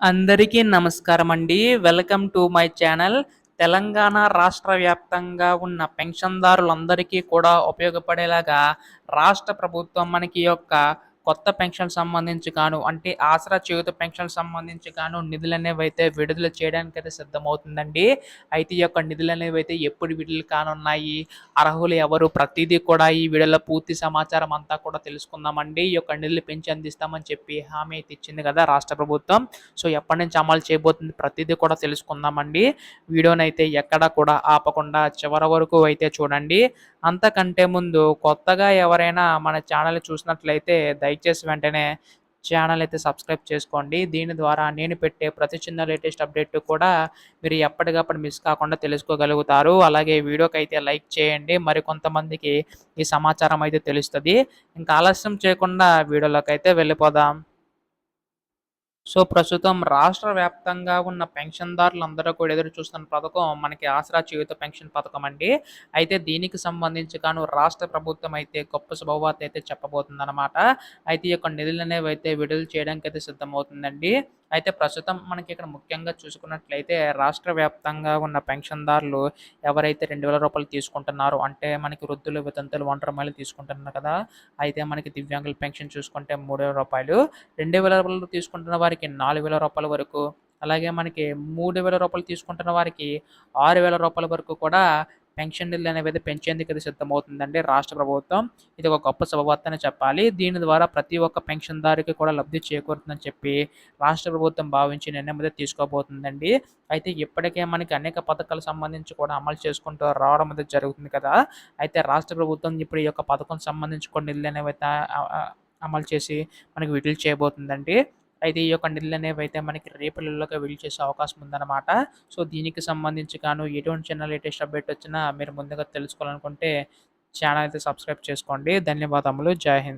అందరికీ నమస్కారమండి. Welcome to my channel. Telangana రాష్ట్ర వ్యాప్తంగా ఉన్న పెన్షన్‌దారులందరికీ కూడా ఉపయోగపడేలాగా రాష్ట్ర ప్రభుత్వం మనకి ఈ యొక్క కొత్త పెన్షన్ సంబంధించి అంటే ఆసరా చేయూత పెన్షన్ సంబంధించి నిధులనేవైతే విడుదల చేయడానికైతే సిద్ధమవుతుందండి. అయితే ఈ యొక్క నిధులనేవైతే ఎప్పుడు విడుదల కానున్నాయి, అర్హులు ఎవరు, ప్రతీదీ కూడా ఈ వీడియోలో పూర్తి సమాచారం అంతా కూడా తెలుసుకుందామండి. ఈ యొక్క నిధులు పెంచి అందిస్తామని చెప్పి హామీ అయితే ఇచ్చింది కదా రాష్ట్ర ప్రభుత్వం. సో ఎప్పటినుంచి అమలు చేయబోతుంది ప్రతీదీ కూడా తెలుసుకుందామండి. వీడియోనైతే ఎక్కడ కూడా ఆపకుండా చివరి వరకు అయితే చూడండి. అంతకంటే ముందు కొత్తగా ఎవరైనా మన ఛానల్ చూసినట్లయితే దయచేసి వెంటనే ఛానల్ అయితే సబ్స్క్రైబ్ చేసుకోండి. దీని ద్వారా నేను పెట్టే ప్రతి చిన్న లేటెస్ట్ అప్డేట్ కూడా మీరు ఎప్పటికప్పుడు మిస్ కాకుండా తెలుసుకోగలుగుతారు. అలాగే వీడియోకైతే లైక్ చేయండి. మరికొంతమందికి ఈ సమాచారం అయితే తెలుస్తది. ఇంకా ఆలస్యం చేయకుండా వీడియోలోకైతే వెళ్ళిపోదాం. సో, ప్రస్తుతం రాష్ట్ర వ్యాప్తంగా ఉన్న పెన్షన్‌దారులందరూ కూడా ఎదురు చూస్తున్న పథకం మనకి ఆసరా చేయూత పెన్షన్ పథకం అండి. అయితే దీనికి సంబంధించి రాష్ట్ర ప్రభుత్వం అయితే గొప్ప శుభవార్త అయితే చెప్పబోతుందనమాట. అయితే ఈ యొక్క నిధులనేవైతే విడుదల చేయడానికైతే సిద్ధమవుతుందండి. అయితే ప్రస్తుతం మనకి ఇక్కడ ముఖ్యంగా చూసుకున్నట్లయితే రాష్ట్ర వ్యాప్తంగా ఉన్న పెన్షన్‌దారులు ఎవరైతే రూ. 2,000 తీసుకుంటున్నారో అంటే మనకి వృద్ధులు, వితంతులు, ఒంటరి మహిళలు తీసుకుంటున్నారు కదా! అయితే మనకి దివ్యాంగుల పెన్షన్ చూసుకుంటే రూ. 3,000 రూ. 2,000 తీసుకుంటున్న వారికి రూ. 4,000 వరకు, అలాగే మనకి రూ. 3,000 తీసుకుంటున్న వారికి రూ. 6,000 వరకు కూడా పెన్షన్ నిధులనేవైతే పెంచేందుకైతే సిద్ధమవుతుందండి రాష్ట్ర ప్రభుత్వం. ఇది ఒక గొప్ప శుభవార్త అనే చెప్పాలి. దీని ద్వారా ప్రతి ఒక్క పెన్షన్‌దారుకి కూడా లబ్ధి చేకూరుతుందని చెప్పి రాష్ట్ర ప్రభుత్వం భావించి నిర్ణయం అయితే తీసుకోబోతుందండి. అయితే ఇప్పటికే మనకి అనేక పథకాలకు సంబంధించి కూడా అమలు చేసుకుంటూ రావడం అనేది జరుగుతుంది కదా! అయితే రాష్ట్ర ప్రభుత్వం ఇప్పుడు ఈ యొక్క పథకం సంబంధించి కొన్ని నిధులనేవైతే అమలు చేసి మనకి విడుదల చేయబోతుందండి. అయితే ఈ యొక్క నిధులనేవైతే మనకి రేపటిలోగా విడుదల చేసే అవకాశం ఉందన్నమాట. సో, దీనికి సంబంధించి ఎటువంటి చిన్న లేటెస్ట్ అప్డేట్ వచ్చినా మీరు ముందుగా తెలుసుకోవాలనుకుంటే ఛానల్ అయితే సబ్స్క్రైబ్ చేసుకోండి. ధన్యవాదములు. జై హింద్.